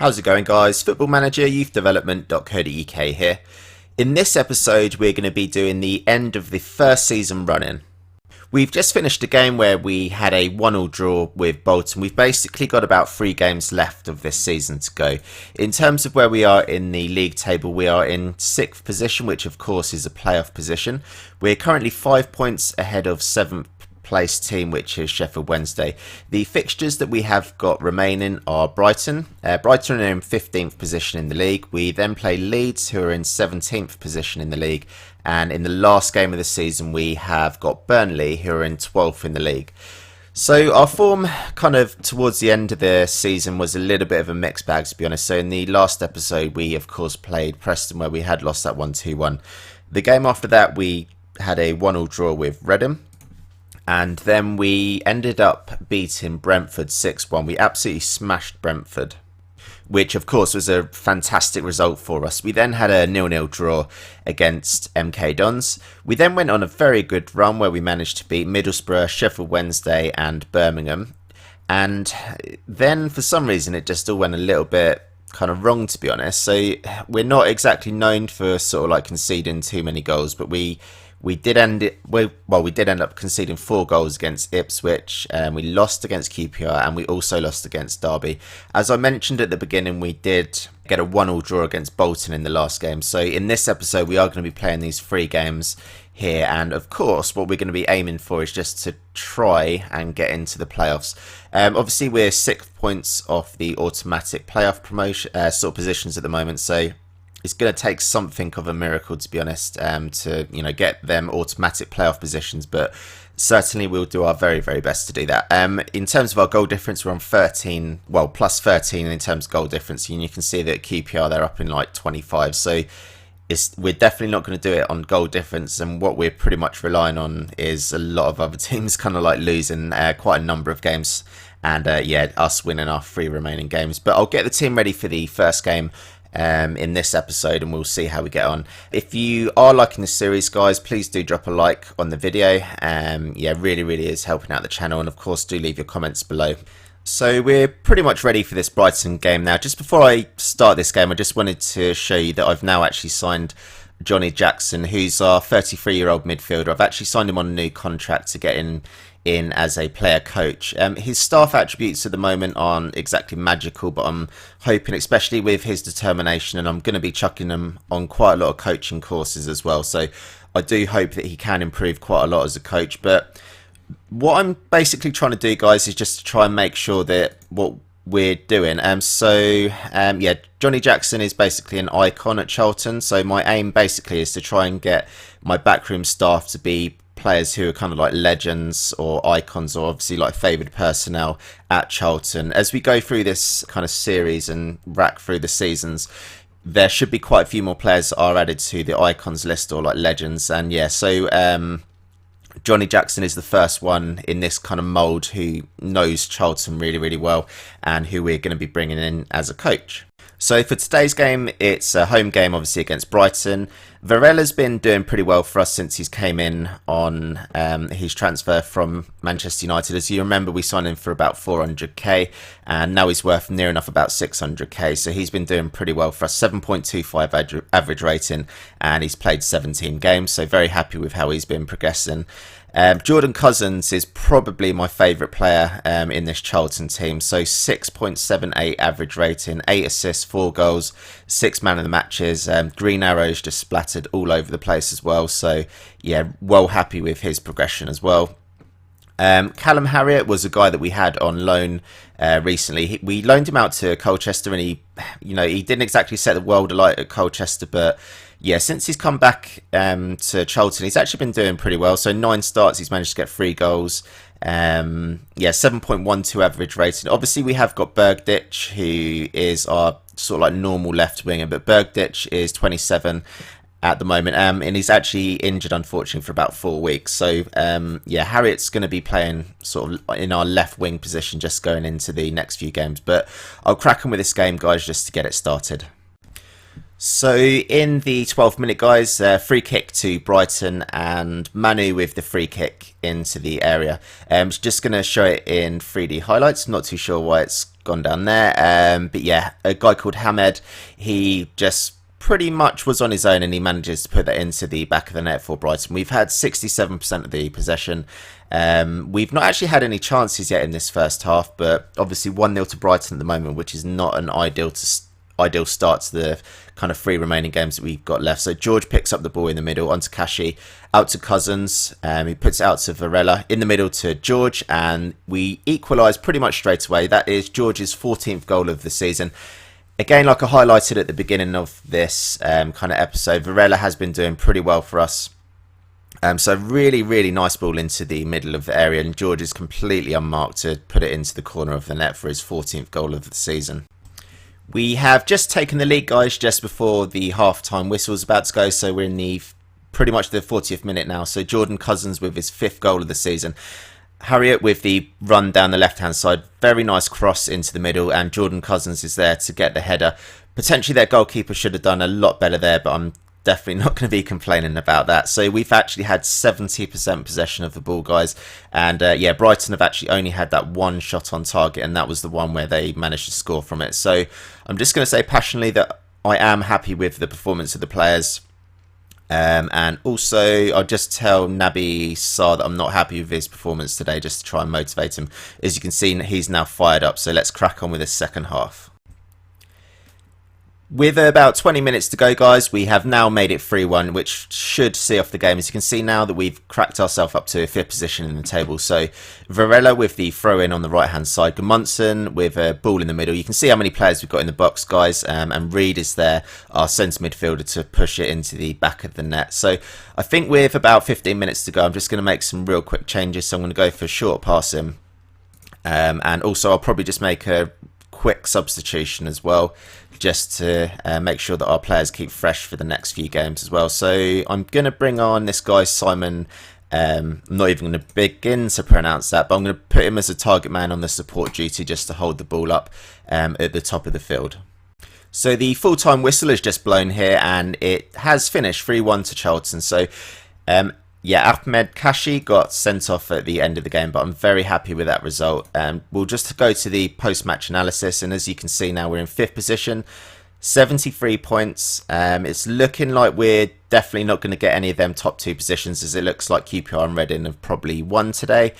How's it going, guys? Football-ManagerYouthDevelopment.co.uk here. In this episode, we're going to be doing the end of the first season run-in. We've just finished a game where we had a 1-1 draw with Bolton. We've basically got about 3 games left of this season to go. In terms of where we are in the league table, we are in 6th position, which of course is a playoff position. We're currently 5 points ahead of 7th place team, which is Sheffield Wednesday. The fixtures that we have got remaining are Brighton. Brighton are in 15th position in the league. We then play Leeds, who are in 17th position in the league. And in the last game of the season, we have got Burnley, who are in 12th in the league. So our form kind of towards the end of the season was a little bit of a mixed bag, to be honest. So in the last episode, we of course played Preston, where we had lost that 1-2-1. The game after that, we had a 1-1 draw with Reading. And then we ended up beating Brentford 6-1. We absolutely smashed Brentford, which of course was a fantastic result for us. We then had a 0-0 draw against MK Dons. We then went on a very good run where we managed to beat Middlesbrough, Sheffield Wednesday and Birmingham. And then for some reason it just all went a little bit kind of wrong, to be honest. So we're not exactly known for sort of like conceding too many goals, but we did end up conceding 4 goals against Ipswich, and we lost against QPR, and we also lost against Derby. As I mentioned at the beginning, we did get a 1-1 draw against Bolton in the last game. So in this episode, we are going to be playing these 3 games here, and of course, what we're going to be aiming for is just to try and get into the playoffs. Obviously, we're 6 points off the automatic playoff promotion sort of positions at the moment, so it's going to take something of a miracle, to be honest, to get them automatic playoff positions. But certainly we'll do our very, very best to do that. In terms of our goal difference, we're on 13, well, plus 13 in terms of goal difference. And you can see that QPR, they're up in like 25. So we're definitely not going to do it on goal difference. And what we're pretty much relying on is a lot of other teams kind of like losing quite a number of games. And us winning our 3 remaining games. But I'll get the team ready for the first game in this episode, and we'll see how we get on. If you are liking the series, guys, please do drop a like on the video. Really is helping out the channel, and of course do leave your comments below. So we're pretty much ready for this Brighton game now. Just before I start this game, I just wanted to show you that I've now actually signed Johnny Jackson, who's our 33-year-old midfielder. I've actually signed him on a new contract to get in as a player coach. His staff attributes at the moment aren't exactly magical, but I'm hoping, especially with his determination, and I'm going to be chucking him on quite a lot of coaching courses as well, so I do hope that he can improve quite a lot as a coach. But what I'm basically trying to do, guys, is just to try and make sure that what we're doing. Johnny Jackson is basically an icon at Charlton, so my aim basically is to try and get my backroom staff to be players who are kind of like legends or icons, or obviously like favoured personnel at Charlton. As we go through this kind of series and rack through the seasons, there should be quite a few more players that are added to the icons list, or like legends. And Johnny Jackson is the first one in this kind of mould who knows Charlton really, really well, and who we're going to be bringing in as a coach. So for today's game, it's a home game, obviously, against Brighton. Varella's been doing pretty well for us since he's came in on his transfer from Manchester United. As you remember, we signed him for about 400k, and now he's worth near enough about 600k. So he's been doing pretty well for us. 7.25 average rating, and he's played 17 games. So very happy with how he's been progressing. Jordan Cousins is probably my favourite player in this Charlton team. So 6.78 average rating, 8 assists, 4 goals, 6 man of the matches. Green arrows just splattered all over the place as well. So yeah, well happy with his progression as well. Callum Harriott was a guy that we had on loan recently. We loaned him out to Colchester, and he didn't exactly set the world alight at Colchester, but yeah, since he's come back to Charlton, he's actually been doing pretty well. So 9 starts, he's managed to get 3 goals. 7.12 average rating. Obviously, we have got Bergdich, who is our sort of like normal left winger, but Bergdich is 27 at the moment, and he's actually injured, unfortunately, for about 4 weeks. So Harriott's going to be playing sort of in our left wing position just going into the next few games. But I'll crack on with this game, guys, just to get it started. So in the 12th minute, guys, free kick to Brighton, and Manu with the free kick into the area. Just going to show it in 3D highlights. Not too sure why it's gone down there. But yeah, a guy called Hamed, he just pretty much was on his own, and he manages to put that into the back of the net for Brighton. We've had 67% of the possession. We've not actually had any chances yet in this first half, but obviously 1-0 to Brighton at the moment, which is not an ideal start to the kind of 3 remaining games that we've got left. So George picks up the ball in the middle onto Kashi, out to Cousins. He puts it out to Varela, in the middle to George, and we equalise pretty much straight away. That is George's 14th goal of the season. Again, like I highlighted at the beginning of this kind of episode, Varela has been doing pretty well for us. So really, really nice ball into the middle of the area, and George is completely unmarked to put it into the corner of the net for his 14th goal of the season. We have just taken the lead, guys, just before the half-time whistle is about to go, so we're in the pretty much the 40th minute now. So Jordan Cousins with his 5th goal of the season. Harriet with the run down the left-hand side. Very nice cross into the middle, and Jordan Cousins is there to get the header. Potentially their goalkeeper should have done a lot better there, but I'm definitely not going to be complaining about that. So we've actually had 70% possession of the ball, guys. And yeah, Brighton have actually only had that one shot on target, and that was the one where they managed to score from it. So I'm just going to say passionately that I am happy with the performance of the players. And also, I'll just tell Naby Sarr that I'm not happy with his performance today, just to try and motivate him. As you can see, he's now fired up. So let's crack on with the second half. With about 20 minutes to go, guys, we have now made it 3-1, which should see off the game. As you can see now that we've cracked ourselves up to a 5th position in the table. So Varela with the throw-in on the right-hand side. Gudmundsson with a ball in the middle. You can see how many players we've got in the box, guys. And Reed is there, our centre midfielder, to push it into the back of the net. So I think with about 15 minutes to go, I'm just going to make some real quick changes. So I'm going to go for short passing. And also I'll probably just make a quick substitution as well, just to make sure that our players keep fresh for the next few games as well. So I'm going to bring on this guy Simon. I'm not even going to begin to pronounce that, but I'm going to put him as a target man on the support duty, just to hold the ball up at the top of the field. So the full-time whistle has just blown here, and it has finished 3-1 to Charlton. So yeah, Ahmed Kashi got sent off at the end of the game, but I'm very happy with that result. We'll just go to the post-match analysis, and as you can see now, we're in 5th position, 73 points. It's looking like we're definitely not going to get any of them top 2 positions, as it looks like QPR and Reading have probably won today,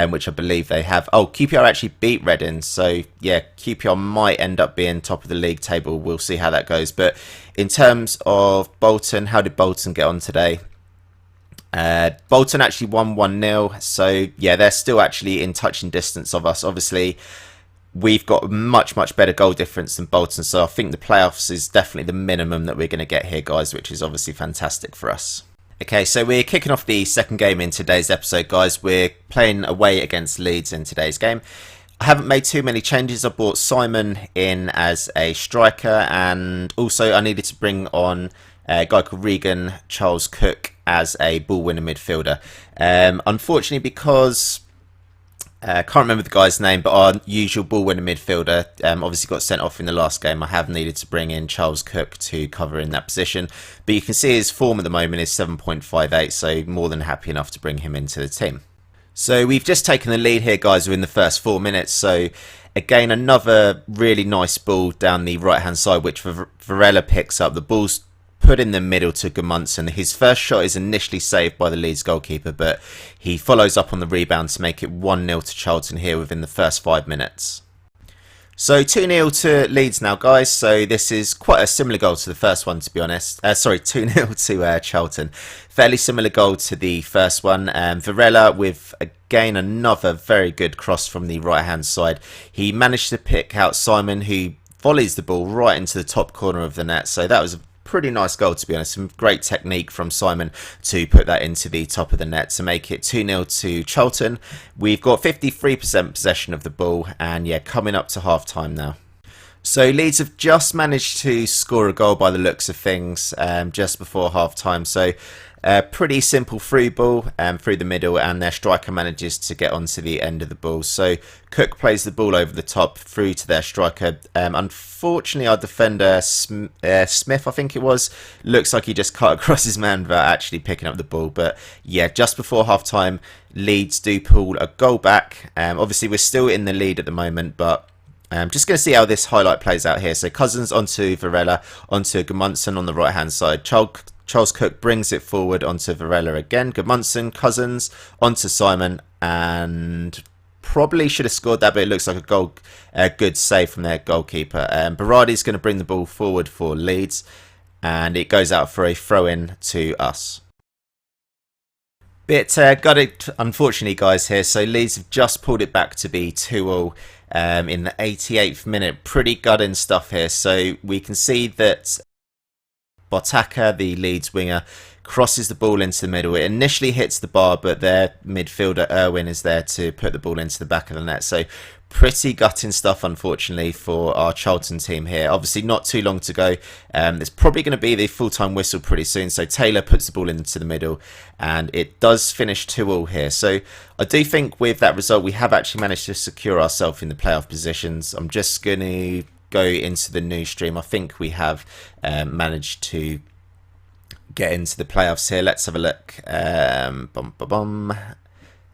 which I believe they have. Oh, QPR actually beat Reading, so yeah, QPR might end up being top of the league table. We'll see how that goes. But in terms of Bolton, how did Bolton get on today? Bolton actually won 1-0, so yeah, they're still actually in touching distance of us. Obviously, we've got a much better goal difference than Bolton, so I think the playoffs is definitely the minimum that we're going to get here, guys, which is obviously fantastic for us. Okay, so we're kicking off the second game in today's episode, guys. We're playing away against Leeds in today's game. I haven't made too many changes. I brought Simon in as a striker, and also I needed to bring on a guy called Regan Charles Cook as a ball winner midfielder. Unfortunately, because I can't remember the guy's name, but our usual ball winner midfielder obviously got sent off in the last game, I have needed to bring in Charles Cook to cover in that position. But you can see his form at the moment is 7.58, so more than happy enough to bring him into the team. So we've just taken the lead here, guys, within the first 4 minutes. So again, another really nice ball down the right hand side, which Varela picks up. The ball's put in the middle to Gudmundsson. His first shot is initially saved by the Leeds goalkeeper, but he follows up on the rebound to make it 1-0 to Charlton here within the first 5 minutes. So 2-0 to Leeds now, guys. So this is quite a similar goal to the first one, to be honest. Sorry, 2-0 to Charlton. Fairly similar goal to the first one. Varela with, again, another very good cross from the right-hand side. He managed to pick out Simon, who volleys the ball right into the top corner of the net. So that was a pretty nice goal, to be honest. Some great technique from Simon to put that into the top of the net to make it 2-0 to Charlton. We've got 53% possession of the ball, and yeah, coming up to half time now. So Leeds have just managed to score a goal by the looks of things just before half time. So pretty simple through ball through the middle, and their striker manages to get onto the end of the ball. So Cook plays the ball over the top through to their striker. Unfortunately, our defender Smith, I think it was, looks like he just cut across his man without actually picking up the ball. But yeah, just before half time, Leeds do pull a goal back. Obviously, we're still in the lead at the moment, but Just going to see how this highlight plays out here. So Cousins onto Varela, onto Gudmundsson on the right hand side. Charles Cook brings it forward onto Varela again. Gudmundsson, Cousins, onto Simon, and probably should have scored that, but it looks like a good save from their goalkeeper. Berardi's going to bring the ball forward for Leeds, and it goes out for a throw-in to us. Bit gutted, unfortunately, guys, here. So Leeds have just pulled it back to be 2-2 in the 88th minute. Pretty gutting stuff here. So we can see that Botaka, the Leeds winger, crosses the ball into the middle. It initially hits the bar, but their midfielder Irwin is there to put the ball into the back of the net. So pretty gutting stuff, unfortunately, for our Charlton team here. Obviously, not too long to go. It's probably going to be the full-time whistle pretty soon. So Taylor puts the ball into the middle, and it does finish 2-2 here. So I do think with that result, we have actually managed to secure ourselves in the playoff positions. I'm just going to go into the news stream. I think we have managed to get into the playoffs here. Let's have a look.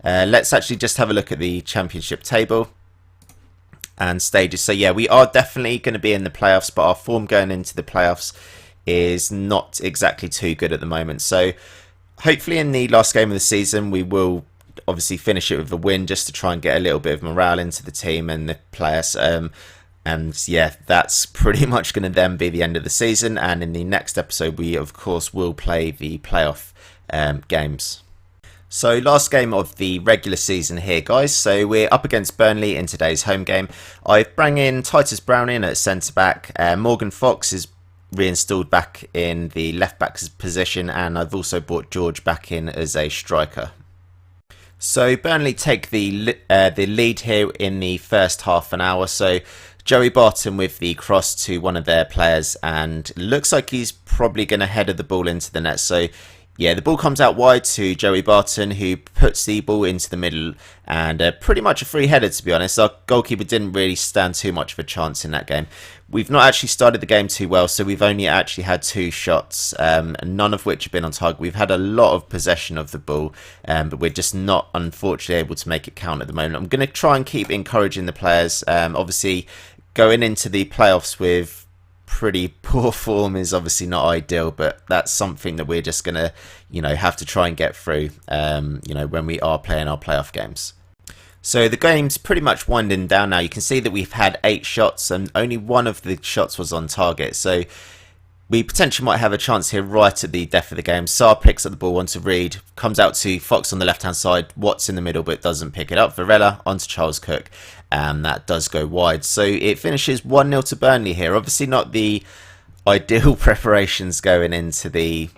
Let's actually just have a look at the championship table and stages. So yeah, we are definitely going to be in the playoffs, but our form going into the playoffs is not exactly too good at the moment. So hopefully in the last game of the season, we will obviously finish it with a win just to try and get a little bit of morale into the team and the players. And yeah, that's pretty much going to then be the end of the season. And in the next episode, we of course will play the playoff games. So last game of the regular season here, guys. So we're up against Burnley in today's home game. I've brought in Titus Brown in at centre back. Morgan Fox is reinstalled back in the left back position, and I've also brought George back in as a striker. So Burnley take the lead here in the first half an hour. So Joey Barton with the cross to one of their players, and looks like he's probably going to header the ball into the net. So yeah, the ball comes out wide to Joey Barton, who puts the ball into the middle, and pretty much a free header, to be honest. Our goalkeeper didn't really stand too much of a chance in that game. We've not actually started the game too well, so we've only actually had 2 shots, none of which have been on target. We've had a lot of possession of the ball, but we're just not, unfortunately, able to make it count at the moment. I'm going to try and keep encouraging the players. Obviously, going into the playoffs with pretty poor form is obviously not ideal, but that's something that we're just going to, have to try and get through, when we are playing our playoff games. So the game's pretty much winding down now. You can see that we've had 8 shots and only one of the shots was on target. So we potentially might have a chance here right at the death of the game. Saar picks up the ball onto Reed, comes out to Fox on the left-hand side, Watts in the middle but doesn't pick it up. Varela onto Charles Cook, and that does go wide. So it finishes 1-0 to Burnley here. Obviously not the ideal preparations going into the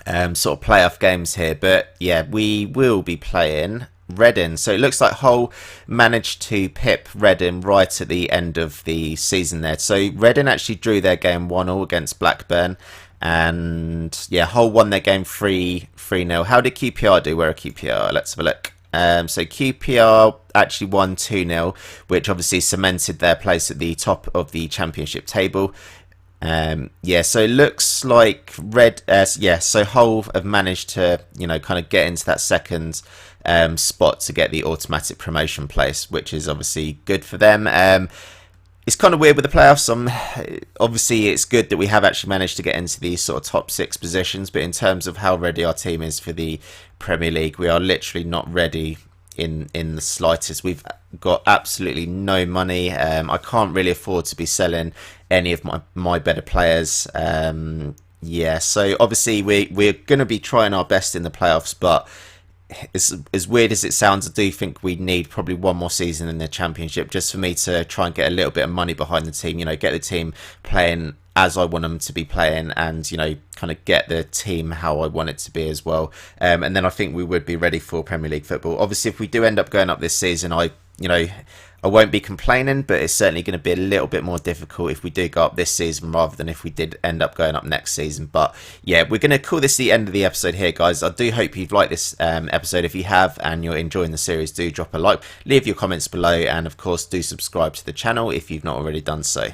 sort of playoff games here, but yeah, we will be playing Reading. So it looks like Hull managed to pip Reading right at the end of the season there. So Reading actually drew their game 1-1 against Blackburn, and yeah, Hull won their game 3-0. How did QPR do? Where are QPR? Let's have a look. So QPR actually won 2-0, which obviously cemented their place at the top of the championship table. Yeah, so it looks like so Hull have managed to, kind of get into that second spot to get the automatic promotion place, which is obviously good for them. It's kind of weird with the playoffs. Obviously, it's good that we have actually managed to get into these sort of top 6 positions, but in terms of how ready our team is for the Premier League, we are literally not ready in the slightest. We've got absolutely no money. I can't really afford to be selling any of my better players. Yeah, so obviously we're going to be trying our best in the playoffs, but as weird as it sounds, I do think we need probably one more season in the Championship just for me to try and get a little bit of money behind the team, get the team playing as I want them to be playing, and kind of get the team how I want it to be as well, and then I think we would be ready for Premier League football. Obviously, if we do end up going up this season, I won't be complaining, but it's certainly going to be a little bit more difficult if we do go up this season rather than if we did end up going up next season. But yeah, we're going to call this the end of the episode here, guys. I do hope you've liked this episode. If you have and you're enjoying the series, do drop a like, leave your comments below, and of course do subscribe to the channel if you've not already done so.